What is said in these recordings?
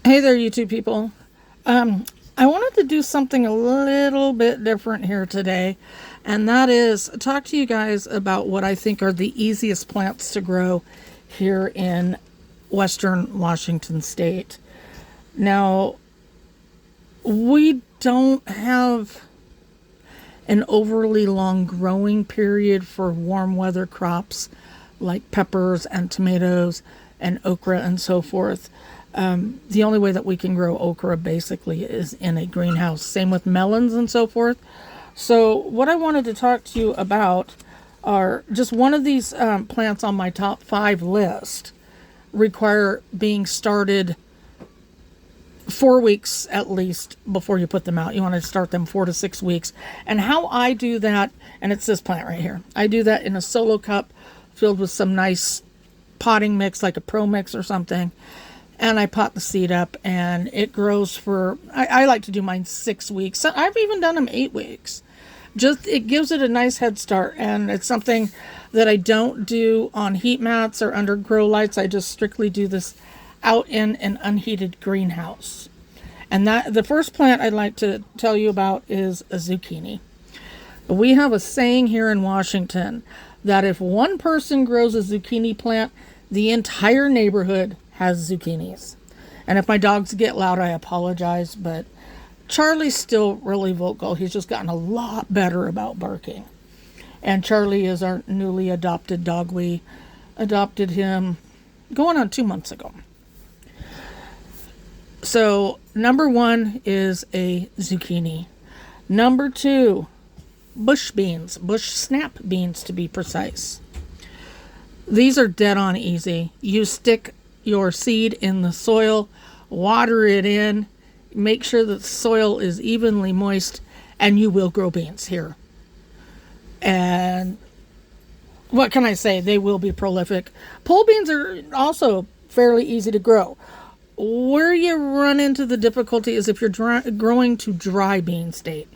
Hey there, YouTube people. I wanted to do something a little bit different here today, and that is talk to you guys about what I think are the easiest plants to grow here in Western Washington State. Now, we don't have an overly long growing period for warm weather crops like peppers and tomatoes and okra and so forth. The only way that we can grow okra basically is in a greenhouse. Same with melons and so forth. So what I wanted to talk to you about are just one of these plants on my top 5 list require being started 4 weeks at least before you put them out. You want to start them 4 to 6 weeks. And how I do that, and it's this plant right here. I do that in a solo cup filled with some nice potting mix like a Pro Mix or something. And I pot the seed up and it grows for, I like to do mine 6 weeks. I've even done them 8 weeks. Just, it gives it a nice head start. And it's something that I don't do on heat mats or under grow lights. I just strictly do this out in an unheated greenhouse. And that the first plant I'd like to tell you about is a zucchini. We have a saying here in Washington that if one person grows a zucchini plant, the entire neighborhood has zucchinis. And if my dogs get loud, I apologize, but Charlie's still really vocal. He's just gotten a lot better about barking. And Charlie is our newly adopted dog. We adopted him going on 2 months ago. So number 1 is a zucchini. Number 2, bush beans, bush snap beans to be precise. These are dead on easy. You stick your seed in the soil, water it in, make sure that the soil is evenly moist, and you will grow beans here. And what can I say? They will be prolific. Pole beans are also fairly easy to grow. Where you run into the difficulty is if you're growing to dry bean state.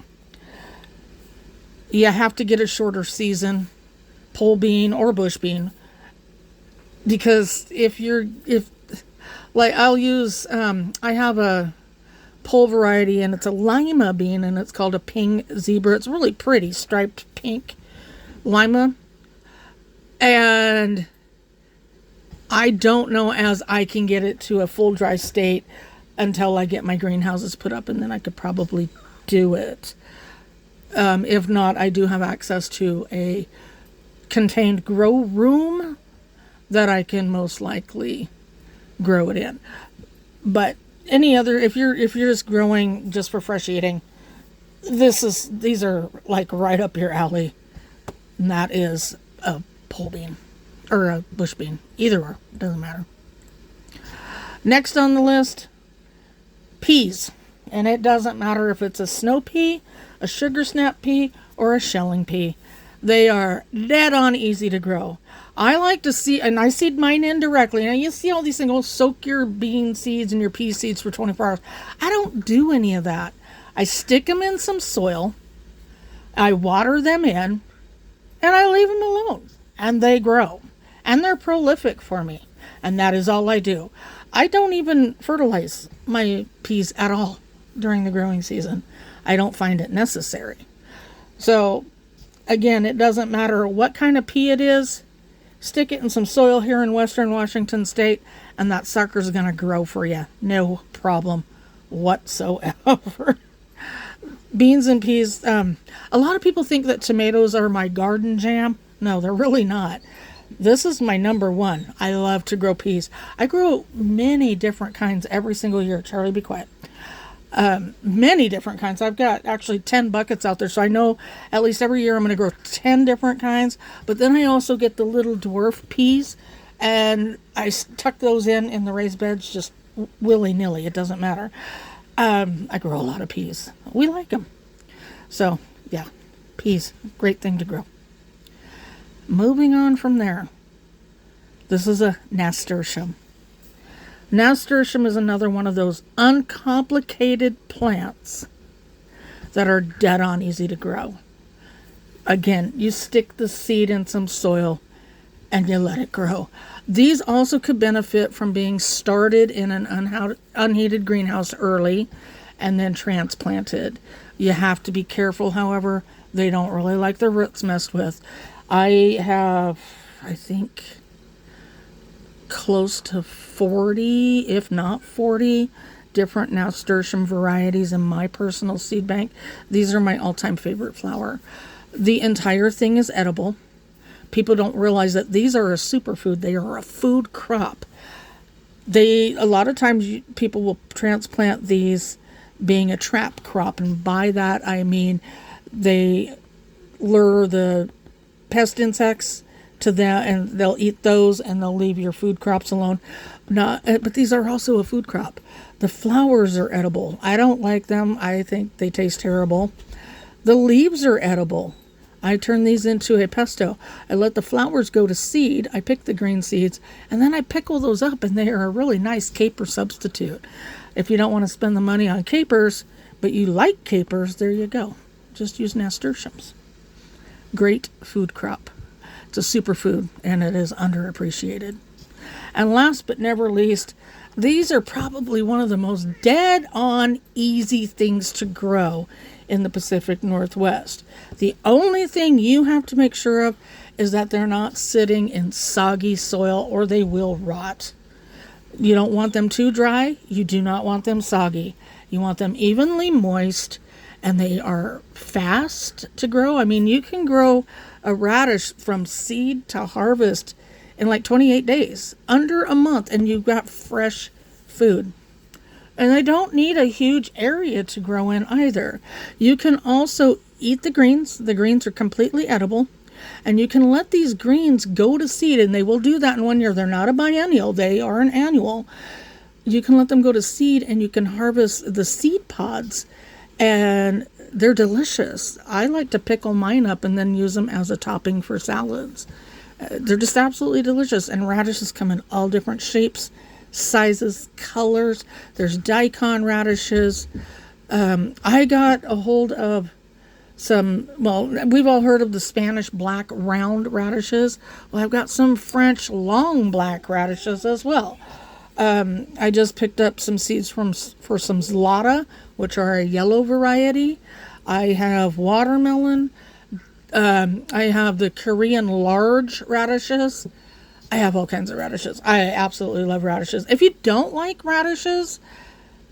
You have to get a shorter season, pole bean or bush bean. Because I'll use, I have a pole variety and it's a lima bean and it's called a ping zebra. It's really pretty, striped pink lima. And I don't know as I can get it to a full dry state until I get my greenhouses put up, and then I could probably do it. If not, I do have access to a contained grow room that I can most likely grow it in. But any other, if you're just growing just for fresh eating, these are like right up your alley. And that is a pole bean or a bush bean. Either or, doesn't matter. Next on the list, peas. And it doesn't matter if it's a snow pea, a sugar snap pea, or a shelling pea. They are dead on easy to grow. I like to see, and I seed mine in directly. Now you see all these things, oh, soak your bean seeds and your pea seeds for 24 hours. I don't do any of that. I stick them in some soil, I water them in, and I leave them alone. And they grow. And they're prolific for me. And that is all I do. I don't even fertilize my peas at all during the growing season. I don't find it necessary. So, again, it doesn't matter what kind of pea it is. Stick it in some soil here in Western Washington State, and that sucker's going to grow for you. No problem whatsoever. Beans and peas. A lot of people think that tomatoes are my garden jam. No, they're really not. This is my number 1. I love to grow peas. I grow many different kinds every single year. Charlie, be quiet. Many different kinds. I've got actually 10 buckets out there, so I know at least every year I'm going to grow 10 different kinds. But then I also get the little dwarf peas, and I tuck those in the raised beds just willy-nilly. It doesn't matter. I grow a lot of peas. We like them. So, yeah, peas, great thing to grow. Moving on from there, this is a nasturtium. Nasturtium is another one of those uncomplicated plants that are dead on easy to grow. Again, you stick the seed in some soil, and you let it grow. These also could benefit from being started in an unheated greenhouse early and then transplanted. You have to be careful, however. They don't really like their roots messed with. I have, I think, close to 40, if not 40, different nasturtium varieties in my personal seed bank. These are my all-time favorite flower. The entire thing is edible. People don't realize that these are a superfood. They are a food crop. A lot of times people will transplant these being a trap crop, and by that I mean they lure the pest insects to them and they'll eat those and they'll leave your food crops alone. But these are also a food crop. The flowers are edible. I don't like them. I think they taste terrible. The leaves are edible. I turn these into a pesto. I let the flowers go to seed. I pick the green seeds, and then I pickle those up, and they are a really nice caper substitute. If you don't want to spend the money on capers, but you like capers, there you go. Just use nasturtiums. Great food crop. It's a superfood, and it is underappreciated. And last but never least, these are probably one of the most dead-on easy things to grow in the Pacific Northwest. The only thing you have to make sure of is that they're not sitting in soggy soil or they will rot. You don't want them too dry. You do not want them soggy. You want them evenly moist, and they are fast to grow. I mean, you can grow a radish from seed to harvest in like 28 days, under a month, and you've got fresh food. And they don't need a huge area to grow in either. You can also eat the greens. The greens are completely edible. And you can let these greens go to seed, and they will do that in 1 year. They're not a biennial. They are an annual. You can let them go to seed, and you can harvest the seed pods. And they're delicious. I like to pickle mine up and then use them as a topping for salads. They're just absolutely delicious. And radishes come in all different shapes, sizes, colors. There's daikon radishes. I got a hold of we've all heard of the Spanish black round radishes. Well, I've got some French long black radishes as well. I just picked up some seeds for some zlata, which are a yellow variety. I have watermelon. I have the Korean large radishes. I have all kinds of radishes. I absolutely love radishes. If you don't like radishes,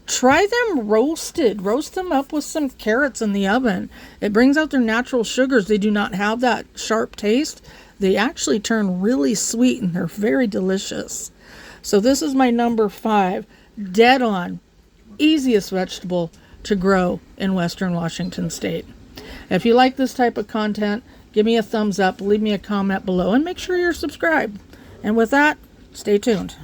try them roasted. Roast them up with some carrots in the oven. It brings out their natural sugars. They do not have that sharp taste. They actually turn really sweet, and they're very delicious. So this is my number 5. Dead on. Easiest vegetable to grow in Western Washington State. If you like this type of content, give me a thumbs up, leave me a comment below, and make sure you're subscribed. And with that, stay tuned.